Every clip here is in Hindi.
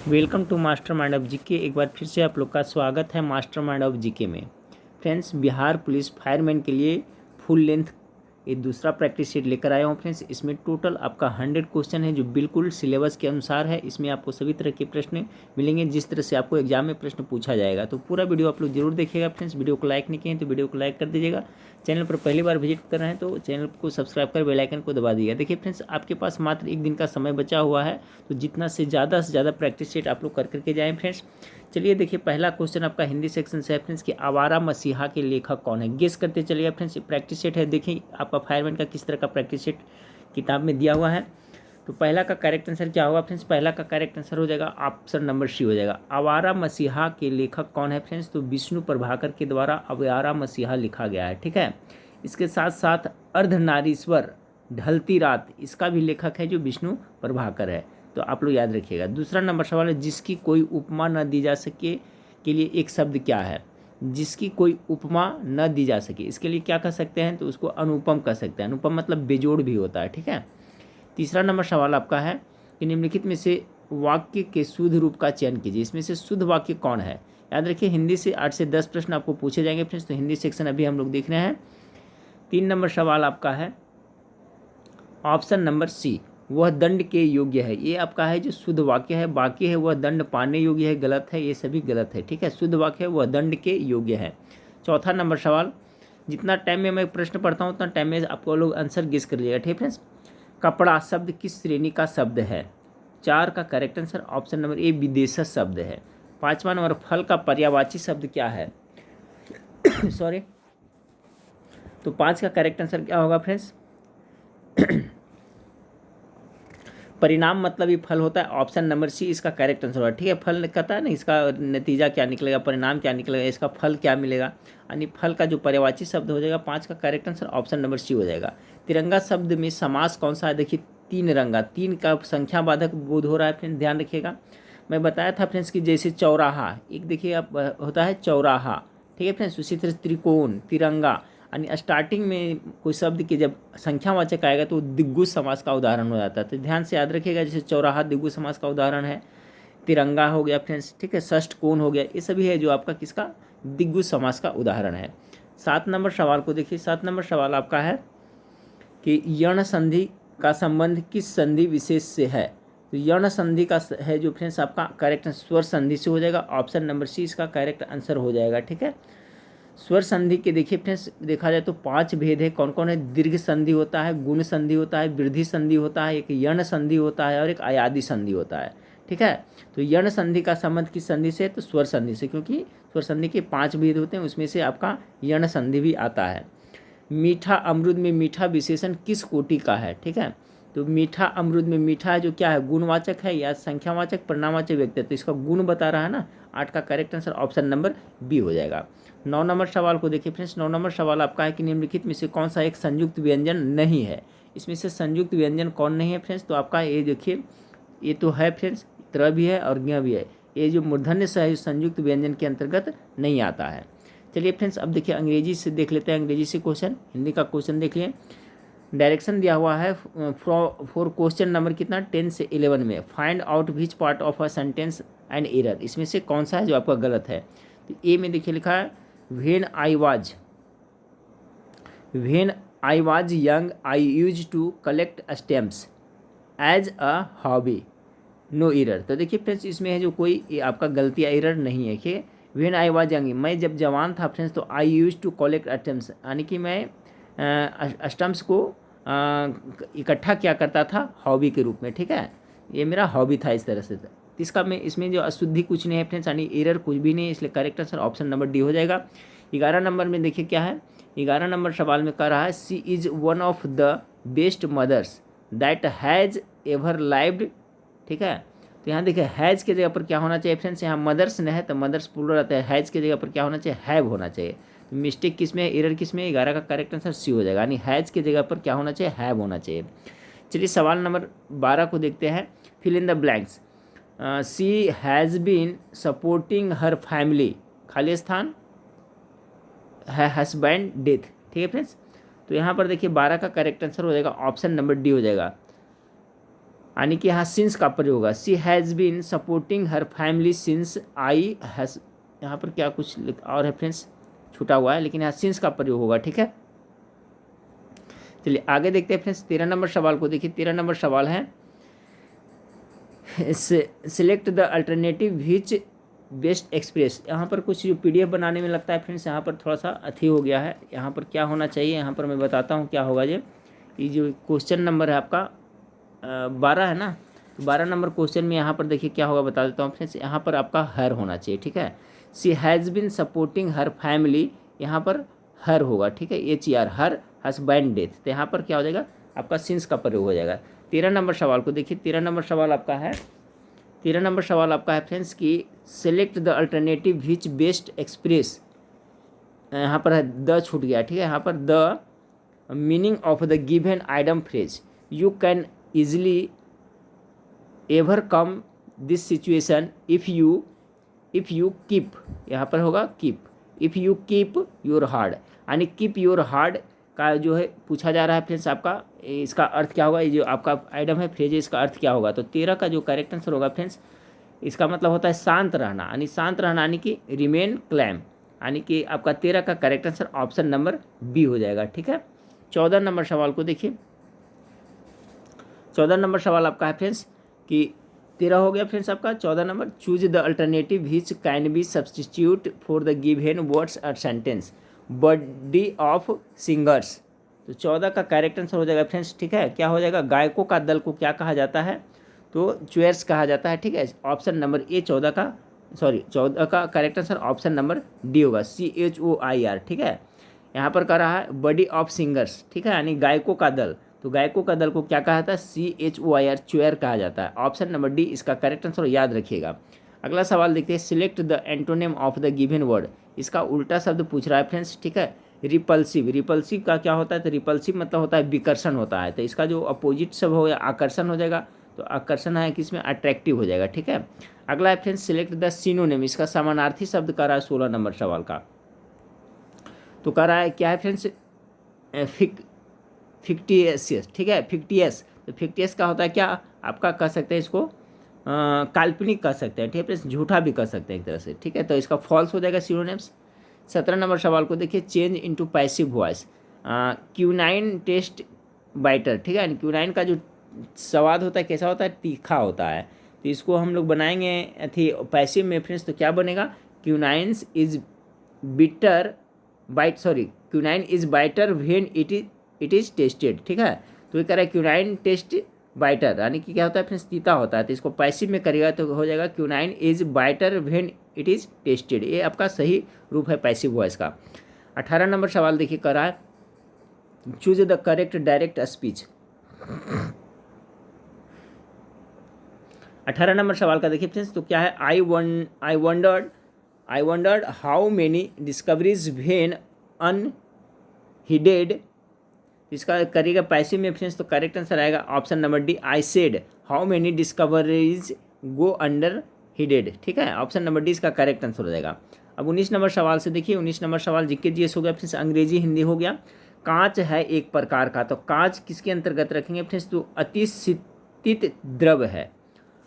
Welcome to master mind of GK. एक बार फिर से आप लोग का स्वागत है मास्टर माइंड ऑफ जीके में। फ्रेंड्स, बिहार पुलिस फायरमैन के लिए फुल लेंथ ये दूसरा प्रैक्टिस शीट लेकर आया हूँ। फ्रेंड्स, इसमें टोटल आपका 100 क्वेश्चन है जो बिल्कुल सिलेबस के अनुसार है। इसमें आपको सभी तरह के प्रश्न मिलेंगे जिस तरह से आपको एग्जाम में प्रश्न पूछा जाएगा। तो पूरा वीडियो आप लोग जरूर देखिएगा। फ्रेंड्स, वीडियो को लाइक नहीं किए तो वीडियो को लाइक कर दीजिएगा। चैनल पर पहली बार विजिट कर रहे हैं तो चैनल को सब्सक्राइब कर बेल आइकन को दबा दीजिएगा। देखिए फ्रेंड्स, आपके पास मात्र एक दिन का समय बचा हुआ है, तो जितना से ज़्यादा प्रैक्टिस सेट आप लोग कर करके जाएँ। फ्रेंड्स, चलिए देखिए, पहला क्वेश्चन आपका हिंदी सेक्शन से है फ्रेंड्स कि आवारा मसीहा के लेखक कौन है। गेस करते चलिए फ्रेंड्स। प्रैक्टिस सेट है, देखिए आपका फायरमैन का किस तरह का प्रैक्टिस सेट किताब में दिया हुआ है। तो पहला का करेक्ट आंसर क्या होगा फ्रेंड्स? पहला का करेक्ट आंसर हो जाएगा ऑप्शन नंबर सी हो जाएगा। आवारा मसीहा के लेखक कौन है फ्रेंड्स? तो विष्णु प्रभाकर के द्वारा आवारा मसीहा लिखा गया है। ठीक है, इसके साथ साथ अर्धनारीश्वर ढलती रात, इसका भी लेखक है जो विष्णु प्रभाकर है। तो आप लोग याद रखिएगा। दूसरा नंबर सवाल है, जिसकी कोई उपमा न दी जा सके के लिए एक शब्द क्या है? जिसकी कोई उपमा न दी जा सके, इसके लिए क्या कह सकते हैं? तो उसको अनुपम कह सकते हैं। अनुपम मतलब बेजोड़ भी होता है। ठीक है। तीसरा नंबर सवाल आपका है कि निम्नलिखित में से वाक्य के शुद्ध रूप का चयन कीजिए। इसमें से शुद्ध वाक्य कौन है? याद रखिए, हिंदी से 8 से 10 प्रश्न आपको पूछे जाएंगे फ्रेंड्स। तो हिंदी सेक्शन अभी हम लोग देख रहे हैं। 3 नंबर सवाल आपका है ऑप्शन नंबर सी, वह दंड के योग्य है। ये आपका है जो शुद्ध वाक्य है। बाकी है वह दंड पाने योग्य है, गलत है, ये सभी गलत है। ठीक है, शुद्ध वाक्य है वह दंड के योग्य है। चौथा नंबर सवाल, जितना टाइम में मैं प्रश्न पढ़ता हूँ उतना टाइम में आपको लोग आंसर गेस कर लीजिएगा। ठीक फ्रेंड्स। कपड़ा शब्द किस श्रेणी का शब्द है? 4 का correct answer option number A विदेशज शब्द है। 5वां नंबर, फल का पर्यायवाची शब्द क्या है? सॉरी। तो 5 का करेक्ट आंसर क्या होगा फ्रेंड्स? परिणाम मतलब ही फल होता है। ऑप्शन नंबर सी इसका करेक्ट आंसर होगा। ठीक है, फल कहता है ना, इसका नतीजा क्या निकलेगा, परिणाम क्या निकलेगा, इसका फल क्या मिलेगा, यानी फल का जो पर्यायवाची शब्द हो जाएगा। 5 का correct answer option number C हो जाएगा। तिरंगा शब्द में समास कौन सा है? देखिए, 3 रंगा, 3 का संख्यावाचक बोध हो रहा है फ्रेंड्स, ध्यान रखिएगा। मैं बताया था फ्रेंड्स कि जैसे चौराहा, एक देखिए आप होता है चौराहा। ठीक है फ्रेंड्स, उसी तरह त्रिकोण, तिरंगा, यानी स्टार्टिंग में कोई शब्द के जब संख्यावाचक आएगा तो दिग्गज समास का उदाहरण हो जाता है। तो ध्यान से याद रखिएगा, जैसे चौराहा दिग्गज समास का उदाहरण है, तिरंगा हो गया फ्रेंड्स। ठीक है, षष्ठ कोण हो गया, ये सभी है जो आपका किसका दिग्गज समास का उदाहरण है। 7 नंबर सवाल को देखिए। 7 नंबर सवाल आपका है कि यण संधि का संबंध किस संधि विशेष से है? तो यण संधि का है जो फ्रेंड्स आपका करेक्ट स्वर संधि से हो जाएगा। ऑप्शन नंबर सी इसका करेक्ट आंसर हो जाएगा। ठीक है, स्वर संधि के देखिए फ्रेंड्स, देखा जाए तो 5 भेद है। कौन कौन है? दीर्घ संधि होता है, गुण संधि होता है, वृद्धि संधि होता है, एक यण संधि होता है और एक आयादी संधि होता है। ठीक है, तो यण संधि का संबंध किस संधि से? तो स्वर संधि से, क्योंकि स्वर संधि के 5 भेद होते हैं, उसमें से आपका यण संधि भी आता है। मीठा अमरुद में मीठा विशेषण किस कोटि का है? ठीक है, तो मीठा अमरुद में मीठा जो क्या है, गुणवाचक है या संख्यावाचक परिणामवाचक व्यक्ति है? तो इसका गुण बता रहा है ना। 8 का correct answer option number B हो जाएगा। 9 नंबर सवाल को देखिए फ्रेंड्स। 9 नंबर सवाल आपका है कि निम्नलिखित में से कौन सा एक संयुक्त व्यंजन नहीं है? इसमें से संयुक्त व्यंजन कौन नहीं है फ्रेंड्स? तो आपका ये देखिए, ये तो है फ्रेंड्स, त्र भी है और ज्ञ भी है। ये जो मूर्धन्य स है संयुक्त व्यंजन के अंतर्गत नहीं आता है। चलिए फ्रेंड्स, अब देखिए अंग्रेजी से देख लेते हैं। अंग्रेजी से क्वेश्चन, हिंदी का क्वेश्चन देख लिए। डायरेक्शन दिया हुआ है फॉर क्वेश्चन नंबर कितना 10 से 11 में, find out which part of a sentence and error. इसमें से कौन सा है जो आपका गलत है? तो ए में देखिए लिखा है when I was young I use to collect stamps as a hobby, no error. तो देखिए फ्रेंड्स, इसमें है जो कोई आपका गलती एरर नहीं है कि व्हेन आई वाज यंग, मैं जब जवान था फ्रेंड्स तो आई यूज टू कलेक्ट स्टैम्प्स, यानी कि मैं स्टम्प्स को इकट्ठा क्या करता था हॉबी के रूप में। ठीक है, ये मेरा हॉबी था इस तरह से। इसका में इसमें जो अशुद्धि कुछ नहीं है फ्रेंड्स, यानी एरर कुछ भी नहीं है, इसलिए correct answer option number D हो जाएगा। 11 नंबर में देखिए क्या है। 11 नंबर सवाल में कह रहा है she is one of the best mothers that has ever lived. ठीक है, तो यहाँ देखिए हैज़ के जगह पर क्या होना चाहिए फ्रेंड्स? यहाँ मदर्स ने है तो मदर्स प्लूरल रहता है। हैज़ के जगह पर क्या होना चाहिए? हैव होना चाहिए। तो मिस्टेक किस में है, एरर किस में? 11 का करेक्ट आंसर सी हो जाएगा, यानी हैज़ के जगह पर क्या होना चाहिए? हैव होना चाहिए। चलिए सवाल नंबर 12 को देखते हैं। Fill in the blanks. She has been supporting her family, खाली स्थान है हस्बैंड डेथ। ठीक है फ्रेंड्स, तो यहाँ पर देखिए 12 का करेक्ट आंसर हो जाएगा ऑप्शन नंबर डी हो जाएगा। यानी कि यहाँ सिंस का प्रयोग होगा। She has been supporting her family since I has, यहाँ पर क्या कुछ और है फ्रेंड्स छूटा हुआ है, लेकिन यहाँ सिंस का प्रयोग होगा। ठीक है, चलिए आगे देखते हैं फ्रेंड्स 13 नंबर सवाल को। देखिए 13 नंबर सवाल है select the alternative which best express. यहाँ पर कुछ जो PDF बनाने में लगता है फ्रेंड्स, यहाँ पर थोड़ा सा अथी हो गया है। यहाँ पर क्या होना चाहिए, यहाँ पर मैं बताता हूँ क्या होगा। ये जो क्वेश्चन नंबर है आपका 12 है ना, तो 12 नंबर क्वेश्चन में यहाँ पर देखिए क्या होगा, बता देता हूँ फ्रेंड्स। यहाँ पर आपका हर होना चाहिए। ठीक है, she has been supporting her family, यहाँ पर हर होगा। ठीक है, HER, हर हस्बैंड डेथ, तो यहाँ पर क्या हो जाएगा आपका सिंस का प्रयोग हो जाएगा। 13 नंबर सवाल को देखिए। 13 नंबर सवाल आपका है, 13 नंबर सवाल आपका है फ्रेंड्स कि select the alternative which best express, यहाँ पर है द छूट गया। ठीक है, यहाँ पर the meaning of the given item phrase, you can easily ever come this situation if you keep, यहाँ पर होगा keep, if you keep your hard, यानी कीप योर हार्ड का जो है पूछा जा रहा है फ्रेंड्स आपका, इसका अर्थ क्या होगा। ये जो आपका आइटम है फ्रेज, इसका अर्थ क्या होगा। तो 13 का जो करेक्ट आंसर होगा फ्रेंड्स, इसका मतलब होता है शांत रहना, यानी शांत रहना, यानी कि रिमेन क्लैम, यानी कि आपका 13 का correct answer option number B हो जाएगा। ठीक है, 14 नंबर सवाल को देखिए। 14 नंबर सवाल आपका है फ्रेंड्स कि 13 हो गया फ्रेंड्स आपका। 14 number, choose the alternative which can be substitute for the given words और सेंटेंस बॉडी ऑफ सिंगर्स। तो 14 का करेक्ट आंसर हो जाएगा फ्रेंड्स। ठीक है, क्या हो जाएगा, गायकों का दल को क्या कहा जाता है, तो चुएर्स कहा जाता है। ठीक है, ऑप्शन नंबर ए 14 का correct answer option number D होगा, CHOIR। ठीक है, यहाँ पर कह रहा है बॉडी ऑफ सिंगर्स। ठीक है, यानी गायकों का दल, तो गायकों का दल को क्या कहा जाता है, CHOIR, चुएर कहा जाता है। ऑप्शन नंबर डी इसका करेक्ट आंसर, याद रखिएगा। अगला सवाल देखते हैं, select the antonym of the given word, इसका उल्टा शब्द पूछ रहा है फ्रेंड्स। ठीक है, रिपल्सिव, रिपल्सिव का क्या होता है, तो रिपल्सिव मतलब होता है विकर्षण होता है, तो इसका जो अपोजिट शब्द हो आकर्षण हो जाएगा, तो आकर्षण है किसमें, अट्रैक्टिव हो जाएगा। ठीक है, अगला है फ्रेंड्स सिलेक्ट द सिनोनिम, इसका समानार्थी शब्द कर रहा है 16 नंबर सवाल का। तो कह रहा है क्या है फ्रेंड्स, फिक्टियस। ठीक है, फिक्टियस, तो फिक्टियस का होता है क्या, आपका कह सकते हैं इसको काल्पनिक कह सकते हैं। ठीक है फ्रेंड्स, झूठा भी कह सकते हैं एक तरह से। ठीक है, तो इसका फॉल्स हो जाएगा सिनोनिम्स। 17 नंबर सवाल को देखिए, change into passive voice, quinine taste bitter. ठीक है, क्यूनाइन का जो स्वाद होता है कैसा होता है, तीखा होता है, तो इसको हम लोग बनाएंगे अथी पैसिव में फ्रेंड्स, तो क्या बनेगा, quinines is bitter bite, sorry quinine is bitter when it is tested. ठीक है, तो ये कह रहा है क्यूनाइन टेस्ट बाइटर, यानी कि क्या होता है फ्रेंड्स, तीता होता है, तो इसको पैसिव में करेगा तो हो जाएगा quinine is bitter when it is tested. ये आपका सही रूप है पैसिव वॉइस का। 18 नंबर सवाल देखिए, कर रहा है choose the correct direct speech. 18 number सवाल का देखिए फ्रेंड्स, तो क्या है, I wondered how many discoveries went unheeded, इसका करेगा पैसिव में फ्रेंड्स, तो करेक्ट आंसर आएगा option number D, I said how many discoveries go unheeded. ठीक है, ऑप्शन नंबर डी इसका करेक्ट आंसर हो जाएगा। अब 19 नंबर सवाल से देखिए, 19 नंबर सवाल जीके जीएस हो गया फ्रेंड्स, अंग्रेजी हिंदी हो गया। कांच है एक प्रकार का, तो कांच किसके अंतर्गत रखेंगे फ्रेंड्स, तो अतिशीतित द्रव है,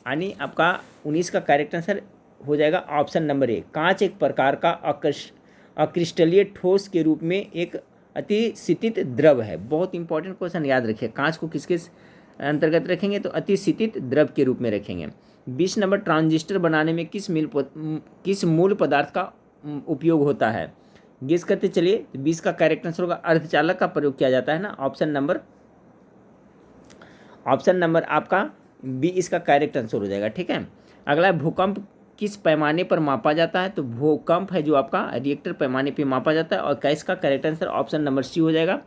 यानी आपका 19 का करेक्ट आंसर हो जाएगा ऑप्शन नंबर ए, कांच एक प्रकार का अक्रिस्टलीय ठोस के रूप में एक अतिशीतित द्रव है। बहुत इंपॉर्टेंट क्वेश्चन, याद रखिए, कांच को किसके अंतर्गत रखेंगे, तो अतिशीतित द्रव के रूप में रखेंगे। 20 नंबर, ट्रांजिस्टर बनाने में किस मूल पदार्थ का उपयोग होता है, गेस करते चलिए। 20 का करेक्ट आंसर होगा अर्धचालक का प्रयोग किया जाता है ना, ऑप्शन नंबर आपका बी इसका करेक्ट आंसर हो जाएगा। ठीक है, अगला है भूकंप किस पैमाने पर मापा जाता है, तो भूकंप है जो आपका रिएक्टर पैमाने पर मापा जाता है, और कैस का correct answer option number C हो जाएगा।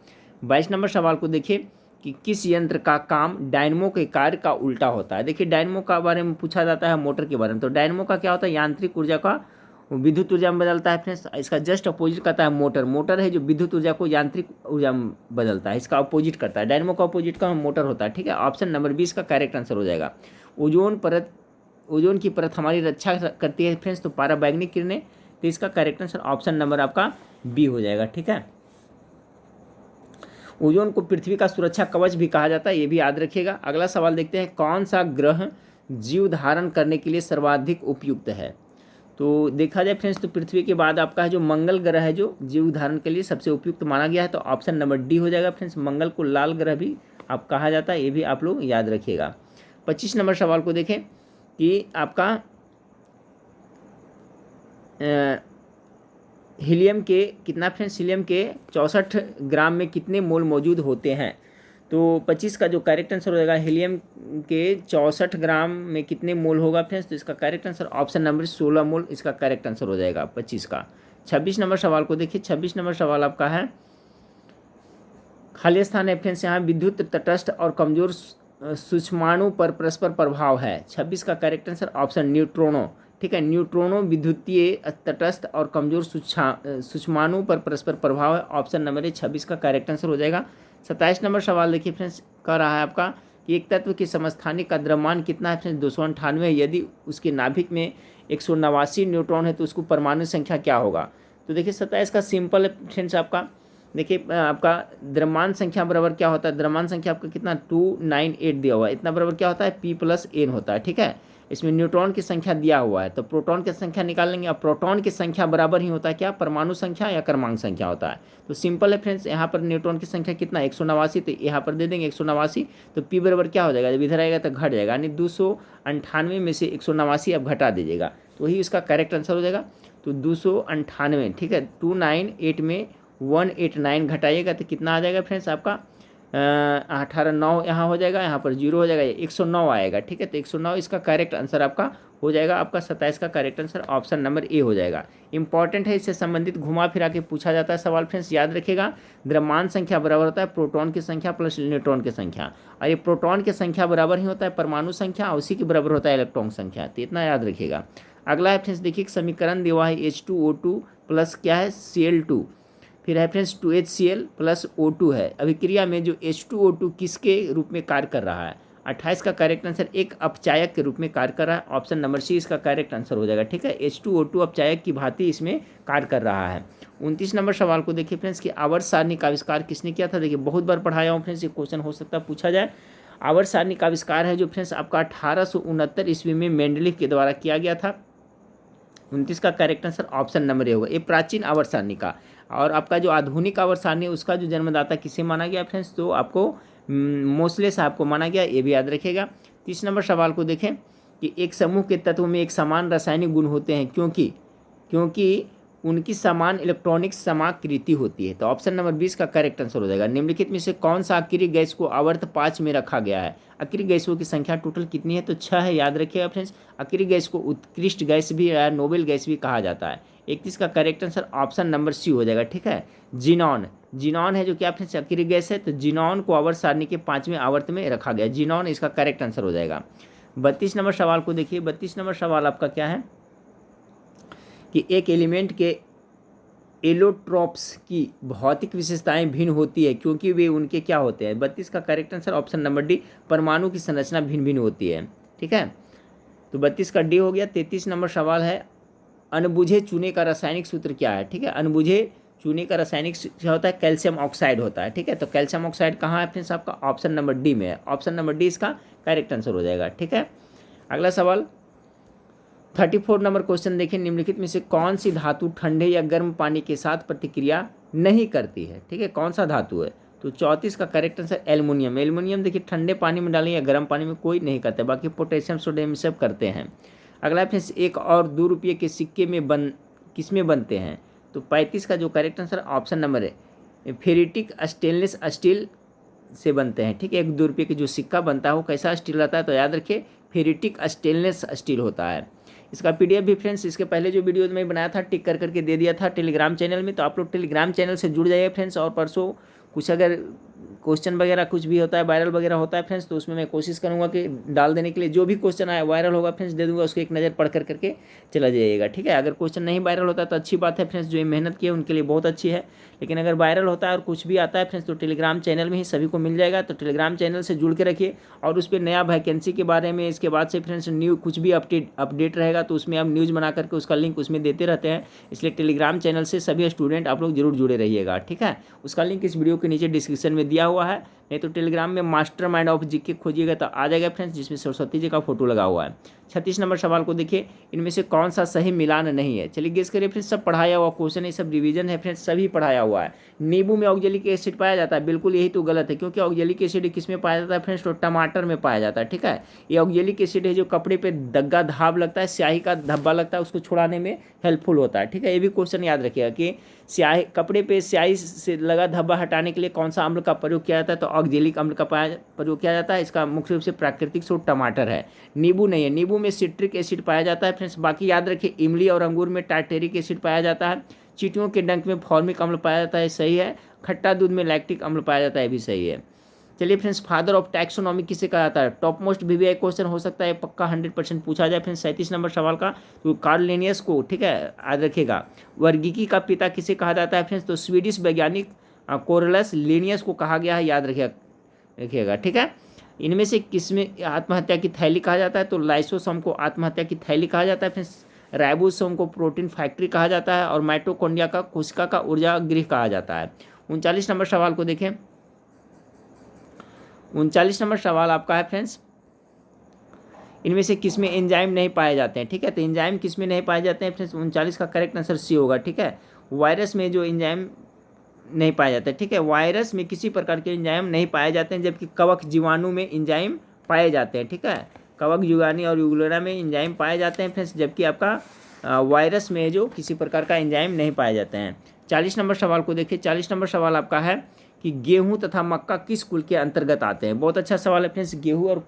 22 नंबर सवाल को देखिए कि किस यंत्र का काम डायनमो के कार्य का उल्टा होता है। देखिए डायनमो का बारे में पूछा जाता है, मोटर के बारे में, तो डायनमो का क्या होता है, यांत्रिक ऊर्जा का विद्युत ऊर्जा में बदलता है फ्रेंड्स। इसका जस्ट अपोजिट करता है मोटर है जो विद्युत ऊर्जा को यांत्रिक ऊर्जा में बदलता है, इसका अपोजिट करता है, डायनमो का अपोजिट का मोटर होता है। ठीक है, ऑप्शन नंबर 20 का करेक्ट आंसर हो जाएगा। ओजोन की परत हमारी रक्षा करती है फ्रेंड्स, तो पराबैंगनी किरणें, तो इसका करेक्ट आंसर ऑप्शन नंबर आपका बी हो जाएगा। ठीक है, ओजोन को पृथ्वी का सुरक्षा कवच भी कहा जाता है, ये भी याद रखिएगा। अगला सवाल देखते हैं, कौन सा ग्रह जीव धारण करने के लिए सर्वाधिक उपयुक्त है। तो देखा जाए फ्रेंड्स तो पृथ्वी के बाद आपका है जो मंगल ग्रह है जो जीव धारण के लिए सबसे उपयुक्त माना गया है, तो ऑप्शन नंबर डी हो जाएगा फ्रेंड्स। मंगल को लाल ग्रह भी आप कहा जाता है, ये भी आप लोग याद रखिएगा। 25 नंबर सवाल को देखें कि आपका हीलियम के कितना फ्रेंड्स, हीलियम के 64 ग्राम में कितने मोल मौजूद होते हैं। तो 25 का जो करेक्ट आंसर हो जाएगा, हीलियम के 64 ग्राम में कितने मोल होगा फ्रेंड्स, तो इसका करेक्ट आंसर ऑप्शन नंबर 16 मोल इसका करेक्ट आंसर हो जाएगा 25 का। 26 नंबर सवाल को देखिए, 26 नंबर सवाल आपका है, खाली स्थान है फ्रेंड्स, यहाँ विद्युत तटस्थ और कमजोर सूक्ष्माणु पर परस्पर प्रभाव है। 26 का करेक्ट आंसर ऑप्शन न्यूट्रॉनो, ठीक है, न्यूट्रॉनो विद्युतीय तटस्थ और कमजोर सूक्ष्माणु पर परस्पर प्रभाव है, ऑप्शन नंबर 26 का करेक्ट आंसर हो जाएगा। 27 नंबर सवाल देखिए फ्रेंड्स, कह रहा है आपका कि एक तत्व की समस्थानिक का द्रव्यमान कितना है फ्रेंड्स, 298 है। यदि उसके नाभिक में 189 न्यूट्रॉन है तो उसको परमाणु संख्या क्या होगा। तो देखिए 27 का सिंपल है फ्रेंड्स, आपका देखिए आपका द्रव्यमान संख्या बराबर क्या होता है, द्रव्यमान संख्या आपका कितना 298 दिया हुआ है, इतना बराबर क्या होता है P+N होता है, ठीक है। इसमें न्यूट्रॉन की संख्या दिया हुआ है तो प्रोटॉन की संख्या निकाल लेंगे, और प्रोटॉन की संख्या बराबर ही होता है क्या, परमाणु संख्या या क्रमांक संख्या होता है। तो सिंपल है फ्रेंड्स, यहाँ पर न्यूट्रॉन की संख्या कितना 189, तो यहाँ पर दे देंगे 189, तो P बराबर क्या हो जाएगा, जब इधर आएगा तो घट जाएगा, यानी 298 में से 189 आप घटा दीजिएगा, तो वही उसका करेक्ट आंसर हो जाएगा। तो 298, ठीक है, 298 में 189 घटाइएगा तो कितना आ जाएगा फ्रेंड्स आपका 18 9 यहाँ हो जाएगा, यहाँ पर 0 हो जाएगा, 109 आएगा, ठीक है। तो 109 इसका करेक्ट आंसर आपका हो जाएगा, आपका 27 का करेक्ट आंसर ऑप्शन नंबर ए हो जाएगा। इंपॉर्टेंट है, इससे संबंधित घुमा फिरा के पूछा जाता है सवाल फ्रेंड्स, याद रखिएगा। द्रव्यमान संख्या बराबर होता है प्रोटॉन की संख्या प्लस न्यूट्रॉन की संख्या, और ये प्रोटॉन की संख्या बराबर ही होता है परमाणु संख्या, और उसी के बराबर होता है इलेक्ट्रॉन संख्या, तो इतना याद रखिएगा। अगला है फ्रेंड्स, देखिए समीकरण दिया हुआ है H2O2 प्लस क्या है Cl2, फिर है फ्रेंड्स 2HCl प्लस O2 है। अभिक्रिया में जो H2O2 किसके रूप में कार्य कर रहा है, 28 का करेक्ट आंसर एक अपचायक के रूप में कार्य कर रहा है, ऑप्शन नंबर सी इसका करेक्ट आंसर हो जाएगा, ठीक है। H2O2 अपचायक की भांति इसमें कार्य कर रहा है। 29 नंबर सवाल को देखिए फ्रेंड्स कि आवर्त सारणी का आविष्कार किसने किया था। देखिए बहुत बार पढ़ाया हूँ फ्रेंड्स, ये क्वेश्चन हो सकता है पूछा जाए। आवर्त सारणी का आविष्कार है जो फ्रेंड्स आपका 1869 ईस्वी में मेंडलीफ के द्वारा किया गया था। 29 का करेक्ट आंसर ऑप्शन नंबर ए होगा। ये प्राचीन आवर्त सारणी का, और आपका जो आधुनिक आवर्त सारणी है उसका जो जन्मदाता किसे माना गया फ्रेंड्स, तो आपको मोसले साहब को माना गया, ये भी याद रखिएगा। 30 नंबर सवाल को देखें कि एक समूह के तत्व में एक समान रासायनिक गुण होते हैं क्योंकि उनकी समान इलेक्ट्रॉनिक समाकृति होती है, तो ऑप्शन नंबर 20 का करेक्ट आंसर हो जाएगा। निम्नलिखित में से कौन सा अक्रिय गैस को आवर्त 5 में रखा गया है। अक्रिय गैसों की संख्या टोटल कितनी है, तो 6 है, याद रखिएगा फ्रेंड्स। अक्रिय गैस को उत्कृष्ट गैस भी या नोबेल गैस भी कहा जाता है। 31 का correct answer option number C हो जाएगा, ठीक है। जीनॉन है जो कि फ्रेंड्स अक्रिय गैस है, तो जीनॉन को आवर्त सारणी के 5वें आवर्त में रखा गया, जीनॉन इसका करेक्ट आंसर हो जाएगा। 32 नंबर सवाल को देखिए, 32 नंबर सवाल आपका क्या है कि एक एलिमेंट के एलोट्रॉप्स की भौतिक विशेषताएं भिन्न होती है क्योंकि वे उनके क्या होते हैं। 32 का correct answer option number D, परमाणु की संरचना भिन्न भिन्न होती है, ठीक है। तो 32 का डी हो गया। 33 नंबर सवाल है, अनबुझे चूने का रासायनिक सूत्र क्या है, ठीक है। अनबुझे चूने का रासायनिक क्या होता है, कैल्शियम ऑक्साइड होता है, ठीक है। तो कैल्शियम ऑक्साइड कहाँ है फ्रेंड्स, आपका ऑप्शन नंबर डी में है, ऑप्शन नंबर डी इसका करेक्ट आंसर हो जाएगा, ठीक है। अगला सवाल 34 नंबर क्वेश्चन देखिए, निम्नलिखित में से कौन सी धातु ठंडे या गर्म पानी के साथ प्रतिक्रिया नहीं करती है, ठीक है, कौन सा धातु है। तो 34 का करेक्ट आंसर एल्युमिनियम। एल्युमिनियम देखिए ठंडे पानी में डालें या गर्म पानी में कोई नहीं करता, बाकी पोटेशियम सोडियम सब करते हैं। अगला फ्रेंड्स, 1 और 2 रुपये के सिक्के में किसमें बनते हैं, तो 35 का जो करेक्ट आंसर ऑप्शन नंबर है फेरिटिक स्टेनलेस स्टील से बनते हैं, ठीक है। 1 2 रुपये के जो सिक्का बनता है वो कैसा स्टील रहता है, तो याद रखिए फेरिटिक स्टेनलेस स्टील होता है। इसका पीडीएफ भी फ्रेंड्स इसके पहले जो वीडियो में बनाया था टिक कर करके दे दिया था टेलीग्राम चैनल में, तो आप लोग टेलीग्राम चैनल से जुड़ जाइए फ्रेंड्स। और परसों कुछ अगर क्वेश्चन वगैरह कुछ भी होता है वायरल वगैरह होता है फ्रेंड्स, तो उसमें मैं कोशिश करूंगा कि डाल देने के लिए, जो भी क्वेश्चन आया वायरल होगा फ्रेंड्स दे दूंगा, उसको एक नज़र पढ़ कर करके चला जाइएगा, ठीक है। अगर क्वेश्चन नहीं वायरल होता तो अच्छी बात है फ्रेंड्स, जो ये मेहनत की है उनके लिए बहुत अच्छी है, लेकिन अगर वायरल होता है और कुछ भी आता है फ्रेंड्स तो टेलीग्राम चैनल में ही सभी को मिल जाएगा, तो टेलीग्राम चैनल से जुड़ के रखिए। और उस पर नया वैकेंसी के बारे में इसके बाद से फ्रेंड्स न्यू कुछ भी अपडेट रहेगा तो उसमें हम न्यूज़ बना करके उसका लिंक उसमें देते रहते हैं, इसलिए टेलीग्राम चैनल से सभी स्टूडेंट आप लोग जरूर जुड़े रहिएगा, ठीक है। उसका लिंक इस वीडियो के नीचे डिस्क्रिप्शन में में दिया हुआ है, नहीं तो टेलीग्राम में मास्टरमाइंड ऑफ जीके खोजिएगा तो आ जाएगा फ्रेंड्स, जिसमें सरस्वती जी का फोटो लगा हुआ है। 36 नंबर सवाल को देखिए, इनमें से कौन सा सही मिलान नहीं है। चलिए गेस करिए फ्रेंड्स, सब पढ़ाया हुआ क्वेश्चन है, सब रिवीजन है फ्रेंड्स, सभी पढ़ाया हुआ है। नींबू में ऑक्जेलिक एसिड पाया जाता है, बिल्कुल यही तो गलत है, क्योंकि ऑक्जेलिक एसिड किस में पाया जाता है फ्रेंड्स, तो टमाटर में पाया जाता है। ठीक है, ये ऑक्जेलिक एसिड है जो कपड़े पे दग्गा धाब लगता है, स्याही का धब्बा लगता है, उसको छुड़ाने में हेल्पफुल होता है। ठीक है, ये भी क्वेश्चन याद रखिएगा कि स्याही, कपड़े पे स्याही से लगा धब्बा हटाने के लिए कौन सा अम्ल का प्रयोग किया जाता है, तो ऑक्जेलिक अम्ल का प्रयोग किया जाता है। इसका मुख्य रूप से प्राकृतिक स्रोत टमाटर है, नींबू नहीं है। नींबू में सिट्रिक एसिड पाया जाता है फ्रेंड्स। बाकी याद रखिए, इमली और अंगूर में टार्टेरिक एसिड पाया जाता है। चींटियों के डंक में फॉर्मिक अम्ल पाया जाता है, सही है। खट्टा दूध में लैक्टिक अम्ल पाया जाता है, भी सही है। चलिए फ्रेंड्स, फादर ऑफ टैक्सोनॉमी किसे कहा जाता है, टॉप मोस्ट वीवीआई क्वेश्चन हो सकता है, पक्का 100% पूछा जाए फ्रेंड्स। 37 नंबर सवाल का, तो कार्ल लिनियस को, ठीक है, याद रखिएगा। वर्गीकी का पिता किसे कहा जाता है फ्रेंड्स, तो स्वीडिश वैज्ञानिक कोरलस लिनियस को कहा गया है, याद रखिएगा। ठीक है, इनमें से किसमें आत्महत्या की थैली कहा जाता है, तो लाइसोसोम को आत्महत्या की थैली कहा जाता है फ्रेंड्स। राइबोसोम को प्रोटीन फैक्ट्री कहा जाता है, और माइटोकॉन्ड्रिया का कोशिका का ऊर्जा गृह कहा जाता है। 39 नंबर सवाल को देखें। 39 नंबर सवाल आपका है फ्रेंड्स, इनमें से किसमें एंजाइम नहीं पाए जाते हैं। ठीक है, तो एंजाइम किसमें नहीं पाए जाते हैं फ्रेंड्स, 39 का करेक्ट आंसर सी होगा। ठीक है, वायरस में जो एंजाइम नहीं पाए जाते। ठीक है, वायरस में किसी प्रकार के एंजाइम नहीं पाए जाते हैं, जबकि कवक जीवाणु में एंजाइम पाए जाते हैं। ठीक है, कवक जीवाणु और यूग्लोरा में एंजाइम पाए जाते हैं फ्रेंड्स, जबकि आपका वायरस में जो किसी प्रकार का एंजाइम नहीं पाए जाते हैं। 40 नंबर सवाल को देखिए। 40 नंबर सवाल आपका है कि गेहूं तथा मक्का किस कुल के अंतर्गत आते हैं। बहुत अच्छा सवाल है फ्रेंड्स। गेहूं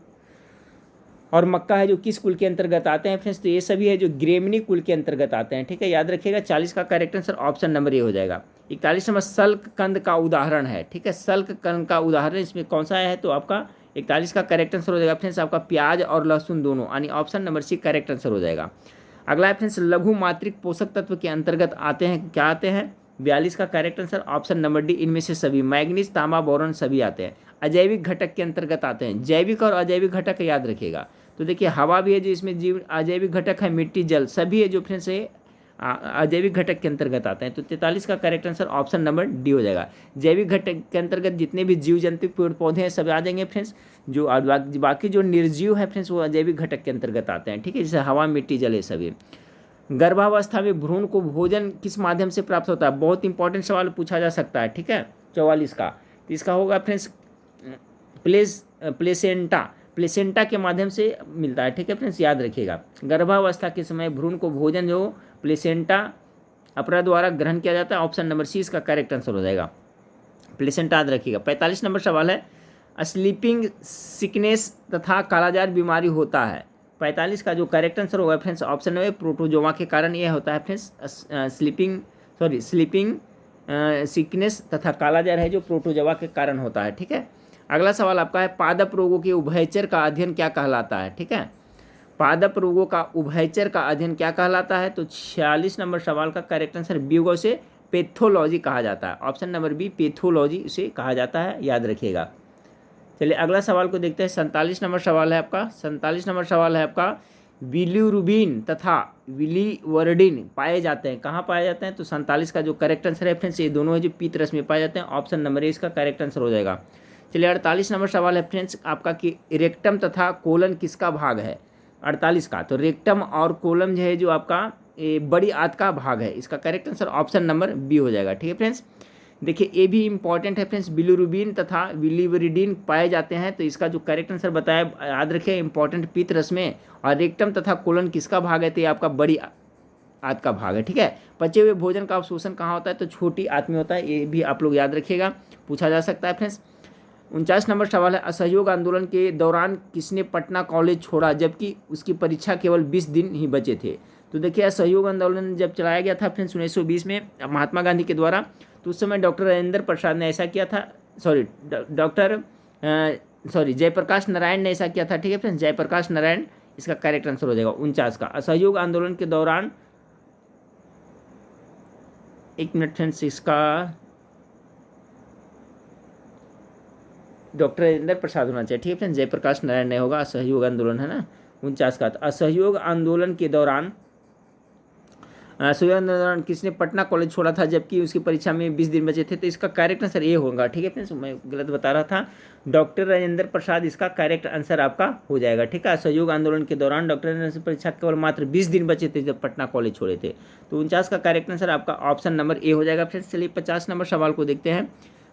और मक्का है जो किस कुल के अंतर्गत आते हैं फ्रेंड्स, तो ये सभी है जो ग्रेमनी कुल के अंतर्गत आते हैं। ठीक है, याद रखिएगा। 40 का करेक्ट आंसर ऑप्शन नंबर ए हो जाएगा। 41 नंबर सल्क कंद का उदाहरण है। ठीक है, सल्क कंद का उदाहरण इसमें कौन सा है, तो आपका 41 का करेक्ट आंसर हो जाएगा फ्रेंड्स आपका प्याज और लहसुन दोनों, यानी option number C correct answer हो जाएगा। अगला है फ्रेंड्स, लघु मात्रिक पोषक तत्व के अंतर्गत आते हैं, क्या आते हैं, 42 का correct answer option number D, इनमें से सभी, मैग्नीज, तांबा, बोरॉन सभी आते हैं। अजैविक घटक के अंतर्गत आते हैं, जैविक और अजैविक घटक याद रखिएगा। तो देखिए, हवा भी है जो इसमें जीव अजैविक घटक है, मिट्टी, जल सभी है जो फ्रेंड्स है अजैविक घटक के अंतर्गत आते हैं। तो 43 का correct answer option number D हो जाएगा। जैविक घटक के अंतर्गत जितने भी जीव जंतु पेड़ पौधे हैं सब आ जाएंगे फ्रेंड्स। जो बाकी जो निर्जीव है फ्रेंड्स वो अजैविक घटक के अंतर्गत आते हैं। ठीक है, जैसे हवा, मिट्टी, जल है सभी। गर्भावस्था में भ्रूण को भोजन किस माध्यम से प्राप्त होता है, बहुत इंपॉर्टेंट सवाल पूछा जा सकता है। ठीक है, 44 का, तो इसका होगा फ्रेंड्स प्लेसेंटा के माध्यम से मिलता है। ठीक है फ्रेंड्स, याद रखिएगा। गर्भावस्था के समय भ्रूण को भोजन जो प्लेसेंटा अपरा द्वारा ग्रहण किया जाता है, ऑप्शन नंबर सी इसका करेक्ट आंसर हो जाएगा। प्लेसेंटा याद रखिएगा। 45 नंबर सवाल है, स्लीपिंग सिकनेस तथा कालाजार बीमारी होता है। 45 का जो करेक्ट आंसर होगा फ्रेंड्स ऑप्शन नंबर प्रोटोजोआ के कारण यह होता है फ्रेंड्स। स्लीपिंग सिकनेस तथा कालाजार है जो प्रोटोजोआ के कारण होता है। ठीक है, अगला सवाल आपका है, पादप रोगों के उभयचर का अध्ययन क्या कहलाता है। ठीक है, पादप रोगों का उभयचर का अध्ययन क्या कहलाता है, तो 46 नंबर सवाल का करेक्ट आंसर बी होगा, उसे पैथोलॉजी कहा जाता है। ऑप्शन नंबर बी पैथोलॉजी उसे कहा जाता है, याद रखिएगा। चलिए अगला सवाल को देखते हैं। 47 नंबर सवाल है आपका। 47 नंबर सवाल है आपका, बिलिरुबिन तथा बिलिवर्डिन पाए जाते हैं, कहाँ पाए जाते हैं, तो 47 का जो करेक्ट आंसर है फ्रेंड्स ये दोनों है जो पीत रस में पाए जाते हैं, ऑप्शन नंबर ए इसका करेक्ट आंसर हो जाएगा। चलिए 48 नंबर सवाल है फ्रेंड्स आपका कि रेक्टम तथा कोलन किसका भाग है। 48 का, तो रेक्टम और कोलम जो है जो आपका बड़ी आंत का भाग है, इसका correct answer option number B हो जाएगा। ठीक है फ्रेंड्स, देखिए ये भी इंपॉर्टेंट है फ्रेंड्स, बिलिरुबिन तथा बिलिवरिडिन पाए जाते हैं, तो इसका जो करेक्ट आंसर बताया याद रखिए, इंपॉर्टेंट पित्त रस में, और रेक्टम तथा कोलन किसका भाग है, तो ये आपका बड़ी आंत का भाग है। ठीक है, पचे हुए भोजन का अवशोषण कहाँ होता है, तो छोटी आंत में होता है, ये भी आप लोग याद रखिएगा, पूछा जा सकता है फ्रेंड्स। 49 नंबर सवाल है, असहयोग आंदोलन के दौरान किसने पटना कॉलेज छोड़ा जबकि उसकी परीक्षा केवल 20 दिन ही बचे थे। तो देखिए असहयोग आंदोलन जब चलाया गया था फ्रेंड्स 1920 में महात्मा गांधी के द्वारा, तो उस समय डॉक्टर राजेंद्र प्रसाद ने ऐसा किया था, जयप्रकाश नारायण ने ऐसा किया था। ठीक है फ्रेंड्स, जयप्रकाश नारायण इसका करेक्ट आंसर हो जाएगा 49 का। असहयोग आंदोलन के दौरान, एक मिनट फ्रेंड्स, इसका डॉक्टर राजेंद्र प्रसाद होना चाहिए। ठीक है फ्रेंड्स, जयप्रकाश नारायण नहीं होगा, असहयोग आंदोलन है ना 49 का। असहयोग आंदोलन के दौरान सुबह दौरान किसने पटना कॉलेज छोड़ा था जबकि उसकी परीक्षा में 20 दिन बचे थे? तो इसका करेक्ट आंसर ए होगा। ठीक है फ्रेंड्स, मैं गलत बता रहा था। डॉक्टर राजेंद्र प्रसाद इसका करेक्ट आंसर आपका हो जाएगा। ठीक है, असहयोग आंदोलन के दौरान डॉक्टर राजेंद्र परीक्षा केवल मात्र 20 दिन बचे थे जब पटना कॉलेज छोड़े थे। तो 49 का करेक्ट आंसर आपका ऑप्शन नंबर ए हो जाएगा फ्रेंड्स। चलिए 50 नंबर सवाल को देखते हैं।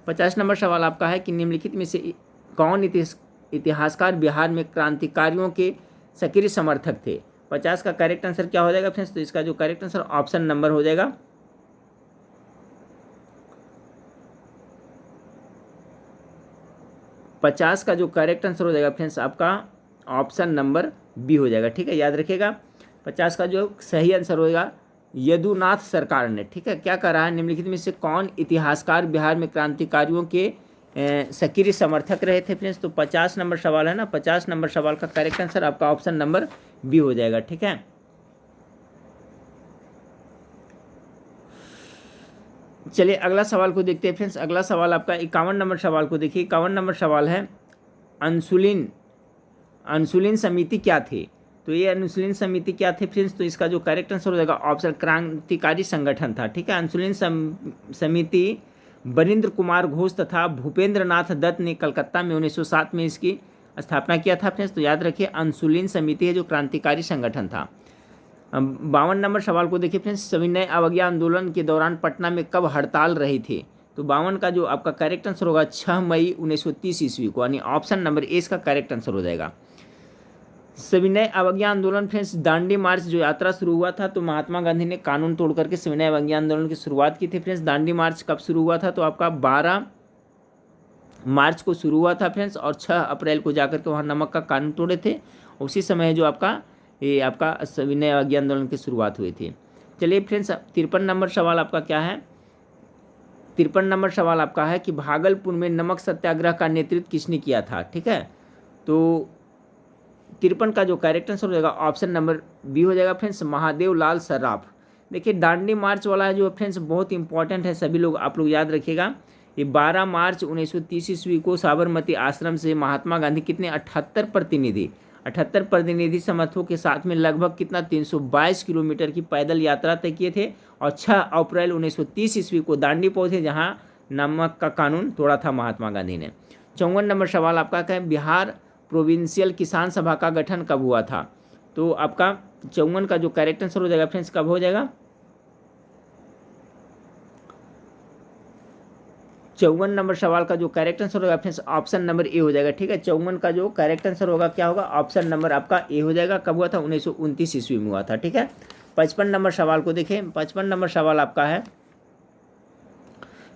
50 नंबर सवाल आपका है कि निम्नलिखित में से कौन इतिहासकार बिहार में क्रांतिकारियों के सक्रिय समर्थक थे? 50 का करेक्ट आंसर क्या हो जाएगा फ्रेंड्स? तो इसका जो करेक्ट आंसर ऑप्शन नंबर हो जाएगा 50 का जो करेक्ट आंसर हो जाएगा फ्रेंड्स आपका ऑप्शन नंबर बी हो जाएगा। ठीक है, याद रखिएगा 50 का जो सही आंसर होगा यदुनाथ सरकार ने। ठीक है, क्या कर रहा है? निम्नलिखित में से कौन इतिहासकार बिहार में क्रांतिकारियों के सक्रिय समर्थक रहे थे फ्रेंड्स? तो 50 नंबर सवाल है ना, 50 नंबर सवाल का करेक्ट आंसर आपका ऑप्शन नंबर बी हो जाएगा। ठीक है, चलिए अगला सवाल को देखते हैं फ्रेंड्स। अगला सवाल आपका 51 नंबर सवाल को देखिए। 51 नंबर सवाल है अंसुलिन समिति क्या थे? तो ये अंसुलिन समिति क्या थे फ्रेंड्स? तो इसका जो करेक्ट आंसर हो जाएगा ऑप्शन क्रांतिकारी संगठन था। ठीक है, अंसुलिन समिति बरिंद्र कुमार घोष तथा भूपेंद्र नाथ दत्त ने कलकत्ता में 1907 में इसकी स्थापना किया था फ्रेंड्स। तो याद रखिए अंसुलिन समिति है जो क्रांतिकारी संगठन था। 52 नंबर सवाल को देखिए फ्रेंड्स। सविनय अवज्ञा आंदोलन के दौरान पटना में कब हड़ताल रही थी? तो 52 का जो आपका करेक्ट आंसर होगा 6 मई 1930 ईस्वी को, यानी ऑप्शन नंबर ए इसका करेक्ट आंसर हो जाएगा। सविनय अवज्ञा आंदोलन फ्रेंड्स दांडी मार्च जो यात्रा शुरू हुआ था, तो महात्मा गांधी ने कानून तोड़ करके सविनय अवज्ञा आंदोलन की शुरुआत की थी फ्रेंड्स। दांडी मार्च कब शुरू हुआ था? तो आपका 12 मार्च को शुरू हुआ था फ्रेंड्स, और 6 अप्रैल को जाकर के वहाँ नमक का कानून तोड़े थे। उसी समय जो आपका ये आपका सविनय अवज्ञा आंदोलन की शुरुआत हुई थी। चलिए फ्रेंड्स 53 नंबर सवाल आपका क्या है? 53 नंबर सवाल आपका है कि भागलपुर में नमक सत्याग्रह का नेतृत्व किसने किया था? ठीक है, तो 53 का जो करेक्ट आंसर हो जाएगा ऑप्शन नंबर बी हो जाएगा फ्रेंड्स, महादेव लाल सर्राफ। देखिए दांडी मार्च वाला जो फ्रेंड्स बहुत इंपॉर्टेंट है, सभी लोग आप लोग याद रखिएगा। ये 12 मार्च 1930 ईस्वी को साबरमती आश्रम से महात्मा गांधी कितने 78 प्रतिनिधि समर्थकों के साथ में लगभग कितना 322 किलोमीटर की पैदल यात्रा तय किए थे, और 6 अप्रैल 1930 ईस्वी को दांडी पहुंचे जहां नमक का कानून तोड़ा था महात्मा गांधी ने। 54 नंबर सवाल आपका क्या है? बिहार प्रोविंशियल किसान सभा का गठन कब हुआ था? तो आपका 54 का जो करेक्ट आंसर हो जाएगा फ्रेंड्स कब हो जाएगा? 54 नंबर सवाल का जो करेक्ट आंसर होगा फ्रेंड्स ऑप्शन नंबर ए हो जाएगा। ठीक है, 54 का जो करेक्ट आंसर होगा क्या होगा? ऑप्शन नंबर आपका ए हो जाएगा। कब हुआ था? 1929 ईस्वी में हुआ था। ठीक है, 55 नंबर सवाल को देखें। 55 नंबर सवाल आपका है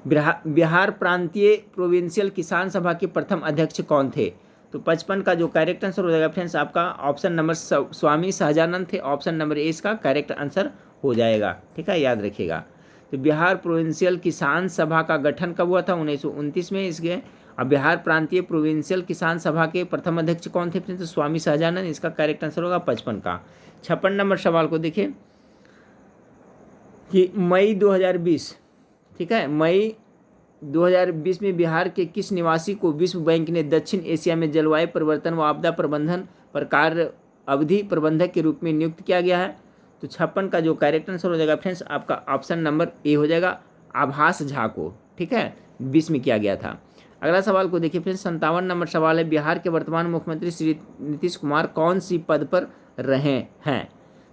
बिहार प्रांतीय प्रोविंशियल किसान सभा के प्रथम अध्यक्ष कौन थे? तो 55 का जो करेक्ट आंसर हो जाएगा फ्रेंड्स आपका ऑप्शन नंबर स्वामी सहजानंद थे। ऑप्शन नंबर ए इसका करेक्ट आंसर हो जाएगा। ठीक है, याद रखिएगा। तो बिहार प्रोविंशियल किसान सभा का गठन कब हुआ था? 1929 में। इसके अब बिहार प्रांतीय प्रोविंशियल किसान सभा के प्रथम अध्यक्ष कौन थे फ्रेंड्स? तो स्वामी सहजानंद। इसका करेक्ट आंसर होगा 55 का। 56 नंबर सवाल को देखिए कि मई 2020, ठीक है, मई 2020 में बिहार के किस निवासी को विश्व बैंक ने दक्षिण एशिया में जलवायु परिवर्तन व आपदा प्रबंधन पर कार्य अवधि प्रबंधक के रूप में नियुक्त किया गया है? तो 56 का जो करेक्ट आंसर हो जाएगा फ्रेंड्स आपका ऑप्शन नंबर ए हो जाएगा, आभास झा को। ठीक है, 20 में किया गया था। अगला सवाल को देखिए फ्रेंड्स 57 नंबर सवाल है बिहार के वर्तमान मुख्यमंत्री श्री नीतीश कुमार कौन सी पद पर रहे हैं?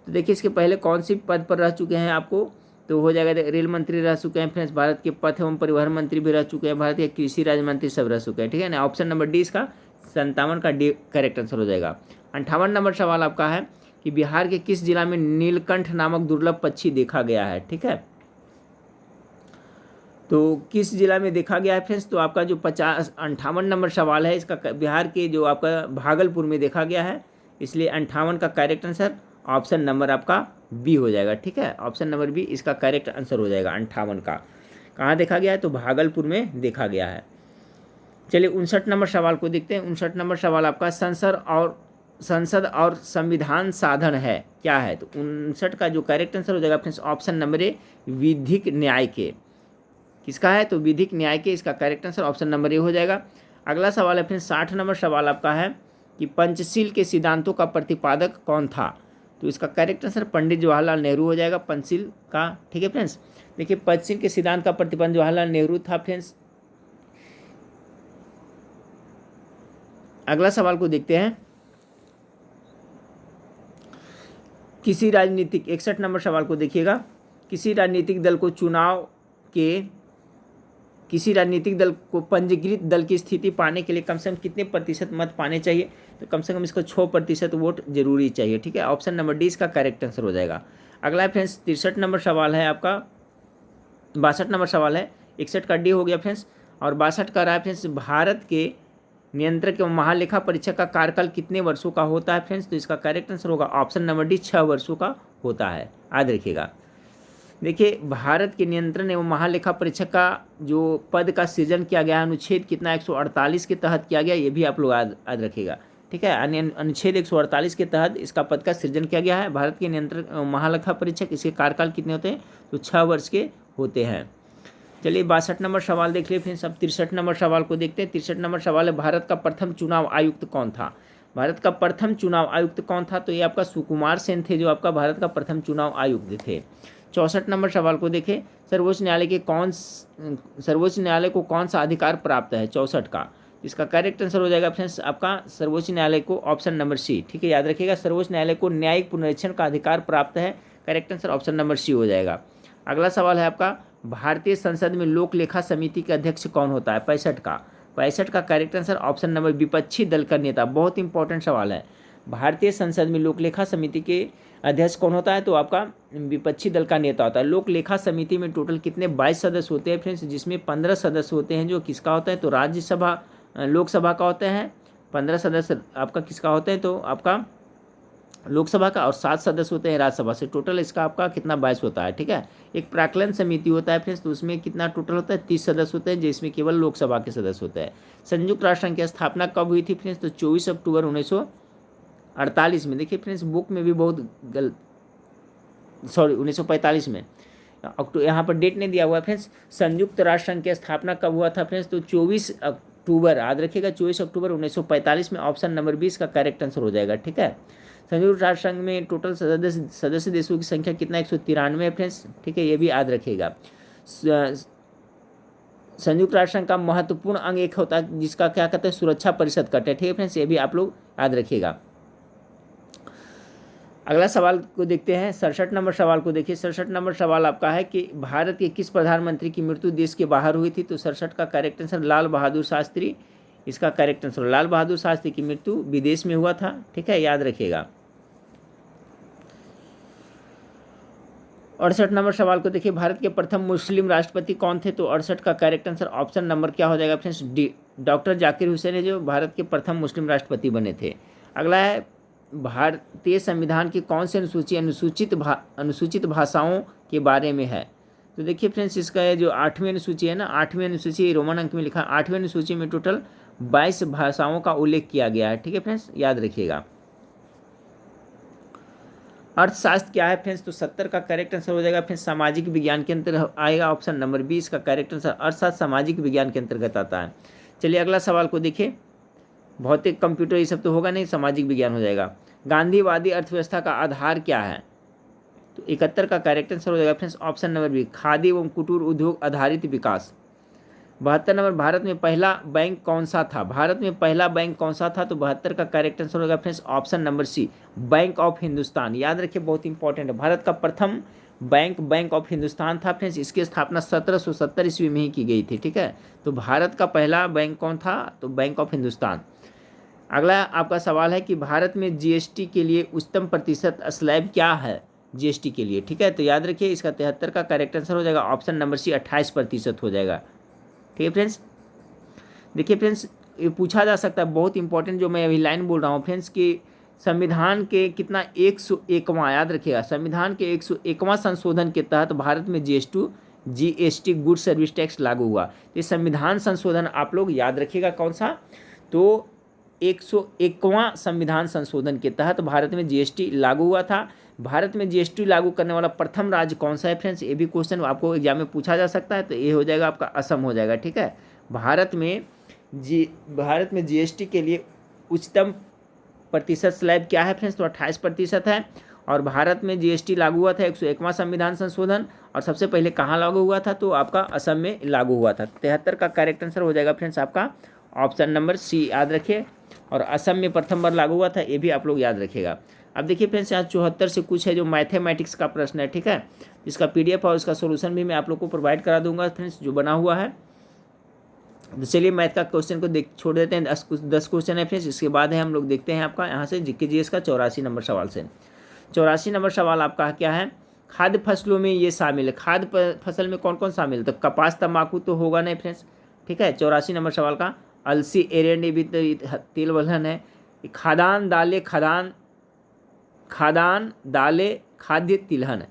तो देखिए इसके पहले कौन सी पद पर रह चुके हैं आपको? तो हो जाएगा रेल मंत्री रह चुके हैं फ्रेंड्स, भारत के पथ एवं परिवहन मंत्री भी रह चुके हैं, भारत के कृषि राज्य मंत्री सब रह चुके हैं। ठीक है ना, ऑप्शन नंबर डी इसका 57 का डी करेक्ट आंसर हो जाएगा। 58 नंबर सवाल आपका है कि बिहार के किस जिला में नीलकंठ नामक दुर्लभ पक्षी देखा गया है? ठीक है, तो किस जिला में देखा गया है फ्रेंड्स? तो आपका जो 58 नंबर सवाल है इसका बिहार के जो आपका भागलपुर में देखा गया है, इसलिए 58 का करेक्ट आंसर ऑप्शन नंबर आपका बी हो जाएगा। ठीक है, ऑप्शन नंबर बी इसका करेक्ट आंसर हो जाएगा। 58 का कहाँ देखा गया है? तो भागलपुर में देखा गया है। चलिए 59 नंबर सवाल को देखते हैं। 59 नंबर सवाल आपका संसद और संविधान साधन है क्या है? तो 59 का जो करेक्ट आंसर हो जाएगा फ्रेंड्स ऑप्शन नंबर ए विधिक न्याय के। किसका है? तो विधिक न्याय के। इसका करेक्ट आंसर ऑप्शन नंबर ए हो जाएगा। अगला सवाल है फ्रेंड्स 60 नंबर सवाल आपका है कि पंचशील के सिद्धांतों का प्रतिपादक कौन था? तो इसका करेक्ट आंसर पंडित जवाहरलाल नेहरू हो जाएगा, पंचशील का। ठीक है फ्रेंड्स, देखिए पंचशील के सिद्धांत का प्रतिपादन जवाहरलाल नेहरू था फ्रेंड्स। अगला सवाल को देखते हैं। किसी राजनीतिक 61 नंबर सवाल को देखिएगा। किसी राजनीतिक दल को पंजीकृत दल की स्थिति पाने के लिए कम से कम कितने प्रतिशत मत पाने चाहिए? तो कम से कम इसको 6% वोट जरूरी चाहिए। ठीक है, ऑप्शन नंबर डी इसका करेक्ट आंसर हो जाएगा। अगला है फ्रेंड्स 63 नंबर सवाल है आपका, 62 नंबर सवाल है, 61 का डी हो गया फ्रेंड्स, और 62 का रहा है फ्रेंड्स, भारत के नियंत्रक एवं महालेखा परीक्षक का कार्यकाल कितने वर्षों का होता है फ्रेंड्स? तो इसका करेक्ट आंसर होगा ऑप्शन नंबर डी 6 वर्षों का होता है, याद रखिएगा। देखिए भारत के नियंत्रण एवं महालेखा परीक्षक का जो पद का सृजन किया गया अनुच्छेद कितना 148 के तहत किया गया, ये भी आप लोग याद रखिएगा। ठीक है, अनुच्छेद 148 के तहत इसका पद का सृजन किया गया है। भारत के नियंत्रण महालेखा परीक्षक, इसके कार्यकाल कितने होते हैं? तो 6 वर्ष के होते हैं। चलिए 62 नंबर सवाल देख लिए, फिर सब 63 नंबर सवाल को देखते हैं। 63 नंबर सवाल है, भारत का प्रथम चुनाव आयुक्त कौन था? भारत का प्रथम चुनाव आयुक्त कौन था? तो ये आपका सुकुमार सेन थे, जो आपका भारत का प्रथम चुनाव आयुक्त थे। 64 नंबर सवाल को देखें, सर्वोच्च न्यायालय को कौन सा अधिकार प्राप्त है? 64 का। इसका करेक्ट आंसर हो जाएगा फ्रेंड्स आपका सर्वोच्च न्यायालय को ऑप्शन नंबर सी। ठीक है, याद रखिएगा, सर्वोच्च न्यायालय को न्यायिक पुनरीक्षण का अधिकार प्राप्त है। Correct answer option number C हो जाएगा। अगला सवाल है आपका, भारतीय संसद में लोक लेखा समिति के अध्यक्ष कौन होता है? 65 का। 65 का करेक्ट आंसर ऑप्शन नंबर विपक्षी दल का नेता। बहुत इंपॉर्टेंट सवाल है। भारतीय संसद में लोक लेखा समिति के अध्यक्ष कौन होता है? तो आपका विपक्षी दल का नेता होता है। लोक लेखा समिति में टोटल कितने 22 सदस्य होते हैं फ्रेंड्स, जिसमें 15 सदस्य होते हैं जो किसका होता है? तो राज्यसभा लोकसभा का होते हैं। 15 सदस्य आपका किसका होते हैं? तो आपका लोकसभा का, और 7 सदस्य होते हैं राज्यसभा से। टोटल इसका आपका कितना 22 होता है। ठीक है, एक प्राक्कलन समिति होता है फ्रेंड्स, तो उसमें कितना टोटल होता है? 30 सदस्य होते हैं, जिसमें केवल लोकसभा के सदस्य होते हैं। संयुक्त राष्ट्र संघ की स्थापना कब हुई थी फ्रेंड्स? तो 24 अक्टूबर 1948 में। देखिए फ्रेंड्स बुक में भी बहुत 1945 में यहाँ पर डेट नहीं दिया हुआ है फ्रेंड्स। संयुक्त राष्ट्र संघ की स्थापना कब हुआ था फ्रेंड्स? तो 24 अक्टूबर, याद रखिएगा, 24 अक्टूबर 1945 में। ऑप्शन नंबर 20 का करेक्ट आंसर हो जाएगा। ठीक है, संयुक्त राष्ट्र संघ में टोटल सदस्य देशों की संख्या कितना 193 है फ्रेंड्स। ठीक है, ये भी याद रखिएगा। संयुक्त राष्ट्र संघ का महत्वपूर्ण अंग एक होता है जिसका क्या कहते हैं? सुरक्षा परिषद कहते हैं। ठीक है फ्रेंड्स, ये भी आप लोग याद रखिएगा। अगला सवाल को देखते हैं, 67 नंबर सवाल को देखिए। 67 नंबर सवाल आपका है कि भारत के किस प्रधानमंत्री की मृत्यु देश के बाहर हुई थी? तो 67 का करेक्ट आंसर लाल बहादुर शास्त्री, इसका करेक्ट आंसर। लाल बहादुर शास्त्री की मृत्यु विदेश में हुआ था। ठीक है, याद रखिएगा। 68 नंबर सवाल को देखिए, भारत के प्रथम मुस्लिम राष्ट्रपति कौन थे? तो 68 का करेक्ट आंसर ऑप्शन नंबर क्या हो जाएगा friends? D, doctor Zakir Hussain है, जो भारत के प्रथम मुस्लिम राष्ट्रपति बने थे। अगला है, भारतीय संविधान की कौन सी अनुसूची अनुसूचित भाषाओं के बारे में है? तो देखिए फ्रेंड्स, इसका ये जो 8वीं अनुसूची है ना, 8वीं अनुसूची रोमन अंक में लिखा, 8वीं अनुसूची में टोटल 22 भाषाओं का उल्लेख किया गया है। ठीक है फ्रेंड्स, याद रखिएगा। अर्थशास्त्र क्या है फ्रेंड्स? तो 70 का करेक्ट आंसर हो जाएगा फ्रेंड्स सामाजिक विज्ञान के अंतर्गत आएगा। ऑप्शन नंबर 20 का करेक्ट आंसर अर्थशास्त्र सामाजिक विज्ञान के अंतर्गत आता है। चलिए अगला सवाल को देखिए, भौतिक कंप्यूटर ये सब तो होगा नहीं, सामाजिक विज्ञान हो जाएगा। गांधीवादी अर्थव्यवस्था का आधार क्या है? तो 71 का करेक्ट आंसर हो जाएगा friends option number B, khadi एवं कुटीर उद्योग आधारित विकास। 72 नंबर, भारत में पहला बैंक कौन सा था? भारत में पहला बैंक कौन सा था? तो 72 का करेक्ट आंसर होगा friends option number C, bank of Hindustan. याद रखिए, बहुत इंपॉर्टेंट है। भारत का प्रथम बैंक ऑफ हिंदुस्तान था फ्रेंड्स। इसकी स्थापना 1770 ईस्वी में ही की गई थी। ठीक है, तो भारत का पहला बैंक कौन था? तो बैंक ऑफ हिंदुस्तान। अगला आपका सवाल है कि भारत में जीएसटी के लिए उच्चतम प्रतिशत स्लैब क्या है? जीएसटी के लिए, ठीक है, तो याद रखिए इसका 73 का करेक्ट आंसर हो जाएगा ऑप्शन नंबर सी, 28% हो जाएगा। ठीक है फ्रेंड्स, देखिए फ्रेंड्स, ये पूछा जा सकता है, बहुत इंपॉर्टेंट जो मैं अभी लाइन बोल रहा हूँ फ्रेंड्स, कि संविधान के कितना 101वां, याद रखिएगा, संविधान के 101वां संशोधन के तहत भारत में जीएसटी गुड सर्विस टैक्स लागू हुआ। ये संविधान संशोधन आप लोग याद रखिएगा कौन सा, तो 101वां संविधान संशोधन के तहत भारत में जीएसटी लागू हुआ था। भारत में जीएसटी लागू करने वाला प्रथम राज्य कौन सा है फ्रेंड्स? ये भी क्वेश्चन आपको एग्जाम में पूछा जा सकता है, तो ये हो जाएगा आपका असम हो जाएगा। ठीक है, भारत में जीएसटी के लिए उच्चतम प्रतिशत स्लैब क्या है फ्रेंड्स? तो 28% है। और भारत में जीएसटी लागू हुआ था 101वां संविधान संशोधन, और सबसे पहले कहाँ लागू हुआ था, तो आपका असम में लागू हुआ था। 73 का करेक्ट आंसर हो जाएगा फ्रेंड्स आपका ऑप्शन नंबर सी, याद रखिए। और असम में प्रथम बार लागू हुआ था, ये भी आप लोग याद रखिएगा। अब देखिए फ्रेंड्स, यहाँ 74 से कुछ है जो मैथमेटिक्स का प्रश्न है, ठीक है। इसका PDF और इसका सोल्यूशन भी मैं आप लोग को प्रोवाइड करा दूंगा फ्रेंड्स, जो बना हुआ है। तो चलिए मैथ का क्वेश्चन को छोड़ देते हैं। 10 क्वेश्चन है फ्रेंड्स, इसके बाद है हम लोग देखते हैं आपका यहाँ से जीके जीएस का 84 नंबर सवाल से। 84 नंबर सवाल आपका क्या है, खाद्य फसलों में ये शामिल है। खाद्य फसल में कौन कौन शामिल है, तो कपास तंबाकू तो होगा नहीं फ्रेंड्स, ठीक है। 84 नंबर सवाल का अलसी एरेंड भी तेल वलहन है। खाद्यान्न दालें खाद्य तिलहन,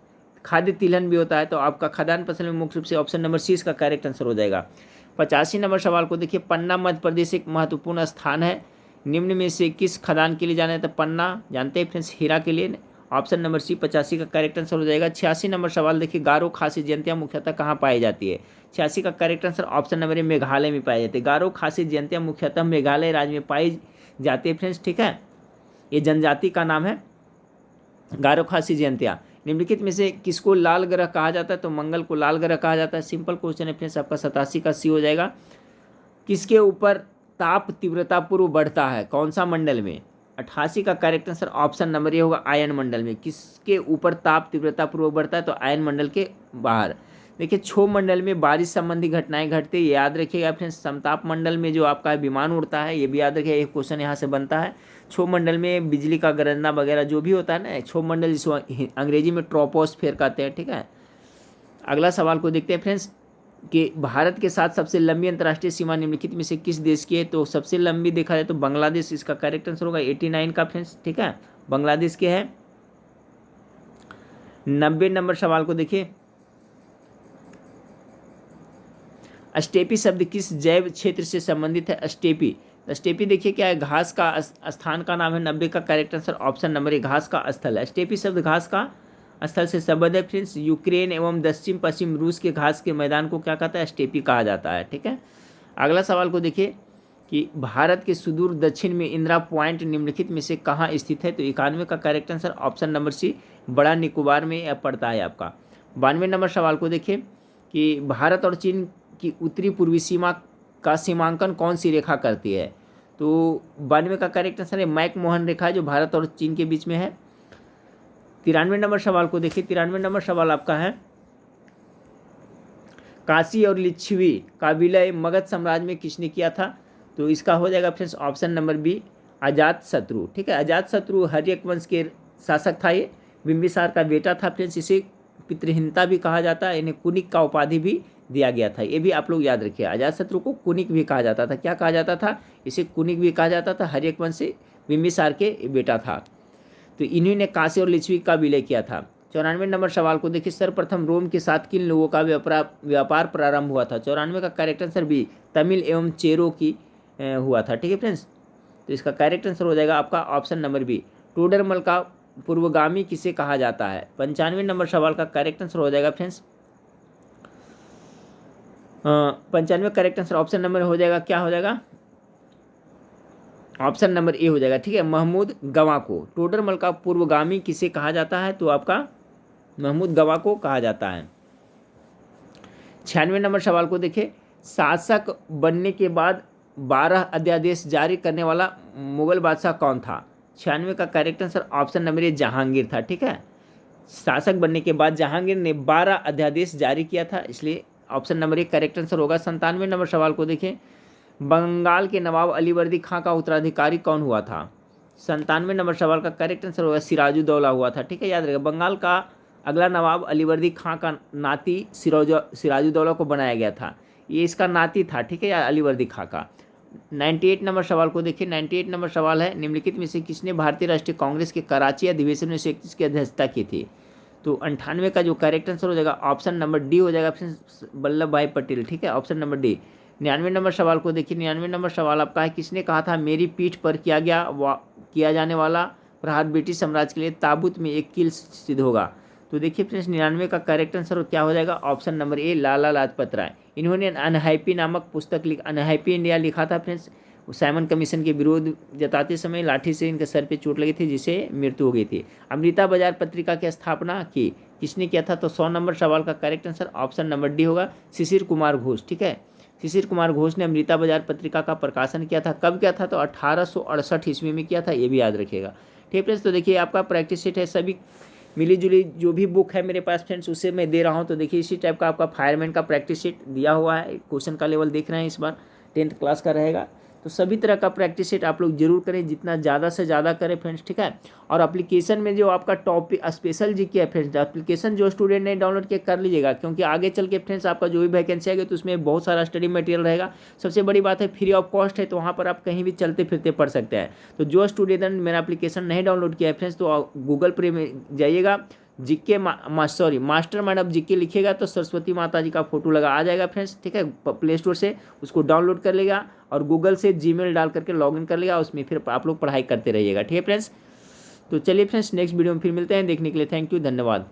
खाद्य तिलहन भी होता है। तो आपका खाद्यान्न फसल में मुख्य रूप से ऑप्शन नंबर सी इसका करेक्ट आंसर हो जाएगा। 85 नंबर सवाल को देखिए, पन्ना मध्य प्रदेश एक महत्वपूर्ण स्थान है, निम्न में से किस खदान के लिए जाना है, तो पन्ना जानते हैं फ्रेंड्स हीरा के लिए, ऑप्शन नंबर सी 85 का करेक्ट आंसर हो जाएगा। 86 नंबर सवाल देखिए, गारो खासी जयंतियाँ मुख्यतः कहाँ पाई जाती है, 86 का करेक्ट आंसर ऑप्शन नंबर ए मेघालय में पाई जाती है। गारो खासी जयंतियाँ मुख्यतः मेघालय राज्य में पाई जाती है फ्रेंड्स, ठीक है। ये जनजाति का नाम है गारो खासी जयंतियाँ। निम्नलिखित में से किसको लाल ग्रह कहा जाता है, तो मंगल को लाल ग्रह कहा जाता है। सिंपल क्वेश्चन है फ्रेंड्स आपका, 87 का सी हो जाएगा। किसके ऊपर ताप तीव्रता पूर्व बढ़ता है, कौन सा मंडल में, 88 का करेक्ट आंसर ऑप्शन नंबर ये होगा आयन मंडल में। किसके ऊपर ताप तीव्रता पूर्व बढ़ता है, तो आयन मंडल के बाहर। देखिए क्षोभ मंडल में बारिश संबंधी घटनाएं घटती है, याद रखिएगा फ्रेंड्स। समताप मंडल में जो आपका विमान उड़ता है, ये भी याद रखिएगा, एक क्वेश्चन यहाँ से बनता है। क्षोभ मंडल में बिजली का गरजना वगैरह जो भी होता है ना, क्षोभ मंडल जिसको अंग्रेजी में ट्रोपोस्फेयर कहते हैं, ठीक है। अगला सवाल को देखते हैं फ्रेंड्स कि भारत के साथ सबसे लंबी अंतर्राष्ट्रीय सीमा निम्नलिखित में से किस देश की है, तो सबसे लंबी देखा जाए तो बांग्लादेश इसका करेक्ट आंसर होगा 89 का फ्रेंड्स, ठीक है, बांग्लादेश के है। 90 नंबर सवाल को देखिए, स्टेपी शब्द किस जैव क्षेत्र से संबंधित है, स्टेपी। स्टेपी देखिए क्या है, घास का स्थान का नाम है। 90 का करेक्ट आंसर ऑप्शन नंबर ए घास का स्थल है। स्टेपी शब्द घास का स्थल से संबद्ध है फ्रेंड्स। यूक्रेन एवं दक्षिण पश्चिम रूस के घास के मैदान को क्या कहता है, स्टेपी कहा जाता है, ठीक है। अगला सवाल को देखिए कि भारत के सुदूर दक्षिण में इंदिरा पॉइंट निम्नलिखित में से कहाँ स्थित है, तो 91 का correct answer option number C बड़ा निकोबार में पड़ता है आपका। 92 नंबर सवाल को देखिए कि भारत और चीन की उत्तरी पूर्वी सीमा का सीमांकन कौन सी रेखा करती है, तो 92 का करेक्ट आंसर है मैक-मोहन रेखा, जो भारत और चीन के बीच में है। 93 नंबर सवाल को देखिए, 93 नंबर सवाल आपका है, काशी और लिच्छवी का विलय मगध साम्राज्य में किसने किया था, तो इसका हो जाएगा फ्रेंड्स ऑप्शन नंबर बी अजात शत्रु, ठीक है। अजात शत्रु हर्यक वंश के शासक था, ये बिंबिसार का बेटा था फ्रेंड्स। इसे पितृहीनता भी कहा जाता है, इन्हें कुनिक का उपाधि भी दिया गया था, ये भी आप लोग याद रखिए। अजातशत्रु को कुनिक भी कहा जाता था, क्या कहा जाता था, इसे कुनिक भी कहा जाता था। हर्यक वंश से बिंबिसार के बेटा था, तो इन्हीं ने काशी और लिच्छवी का विलय किया था। 94 नंबर सवाल को देखिए, सर्वप्रथम रोम के साथ किन लोगों का व्यापार प्रारंभ हुआ था, 94 का करेक्ट आंसर बी तमिल एवं चेरो की हुआ था, ठीक है फ्रेंड्स। तो इसका करेक्ट आंसर हो जाएगा आपका ऑप्शन नंबर बी टोडरमल का पूर्वगामी किसे कहा जाता है। 95 नंबर सवाल का करेक्ट आंसर हो जाएगा friends 95 correct answer option number हो जाएगा, क्या हो जाएगा, ऑप्शन नंबर ए हो जाएगा, ठीक है। महमूद गवां को टोडरमल का पूर्वगामी किसे कहा जाता है, तो आपका महमूद गवां को कहा जाता है। 96 नंबर सवाल को देखिए, शासक बनने के बाद 12 अध्यादेश जारी करने वाला मुगल बादशाह कौन था। 96 का करेक्ट आंसर ऑप्शन नंबर ए जहांगीर था, ठीक है। शासक बनने के बाद जहांगीर ने 12 अध्यादेश जारी किया था, इसलिए option number A correct answer होगा। 97 नंबर सवाल को देखिए, बंगाल के नवाब अलीवर्दी खां का उत्तराधिकारी कौन हुआ था। 97 नंबर सवाल का करेक्ट आंसर होगा सिराजुद्दौला हुआ था, ठीक है, याद रखेगा। बंगाल का अगला नवाब अलीवर्दी खां का नाती सिराजुद्दौला को बनाया गया था, ये इसका नाती था, ठीक है, अलीवर्दी खां का। 98 नंबर सवाल को देखिए, 98 नंबर सवाल है, निम्नलिखित में से किसने भारतीय राष्ट्रीय कांग्रेस के कराची अधिवेशन में 31 की अध्यक्षता की थी, तो 98 का जो करेक्ट आंसर हो जाएगा ऑप्शन नंबर डी हो जाएगा वल्लभ भाई पटेल, ठीक है, ऑप्शन नंबर डी। 99 नंबर सवाल को देखिए, 99 नंबर सवाल आपका है, किसने कहा था मेरी पीठ पर किया जाने वाला प्रहार ब्रिटिश साम्राज्य के लिए ताबूत में एक कील सिद्ध होगा, तो देखिए फ्रेंड्स 99 का करेक्ट आंसर क्या हो जाएगा ऑप्शन नंबर ए लाला लाजपत राय। इन्होंने अनहैप्पी नामक पुस्तक अनहैप्पी इंडिया लिखा था फ्रेंड्स साइमन कमीशन के विरोध जताते समय लाठी से इनके सर पे चोट लगी थी जिससे मृत्यु हो गई थी। अमृता बाजार पत्रिका की स्थापना की किसने किया था? तो 100 नंबर सवाल का correct answer option number D होगा, शिशिर कुमार घोष। ठीक है, शिशिर कुमार घोष ने अमृता बाजार पत्रिका का प्रकाशन किया था। कब किया था? तो 1868 ईस्वी में किया था, ये भी याद रखिएगा। ठीक है फ्रेंड्स, तो देखिए आपका प्रैक्टिस सेट है, सभी मिली जुली जो भी बुक है मेरे पास फ्रेंड्स उससे मैं दे रहा हूँ। तो देखिए इसी टाइप का आपका फायरमैन का प्रैक्टिस सेट दिया हुआ है, क्वेश्चन का लेवल देख रहे हैं, इस बार 10th क्लास का रहेगा। तो सभी तरह का प्रैक्टिस सेट आप लोग जरूर करें, जितना ज़्यादा से ज़्यादा करें फ्रेंड्स। ठीक है, और एप्लीकेशन में जो आपका टॉपिक स्पेशल जीके है फ्रेंड्स, एप्लीकेशन जो स्टूडेंट ने डाउनलोड किया कर लीजिएगा, क्योंकि आगे चल के फ्रेंड्स आपका जो भी वैकेंसी आएगी तो उसमें बहुत सारा स्टडी मटेरियल रहेगा। सबसे बड़ी बात है फ्री ऑफ कॉस्ट है, तो वहाँ पर आप कहीं भी चलते फिरते पढ़ सकते हैं। तो जो स्टूडेंट ने मेरा एप्लीकेशन नहीं डाउनलोड किया है फ्रेंड्स, तो गूगल पे में जाइएगा, GK master mind of GK लिखिएगा तो सरस्वती माता जी का फोटो लगा आ जाएगा फ्रेंड्स। ठीक है, प्ले स्टोर से उसको डाउनलोड कर लेगा और गूगल से जीमेल डाल करके लॉगिन कर लेगा, उसमें फिर आप लोग पढ़ाई करते रहिएगा। ठीक है फ्रेंड्स, तो चलिए फ्रेंड्स नेक्स्ट वीडियो में फिर मिलते हैं। देखने के लिए थैंक यू, धन्यवाद।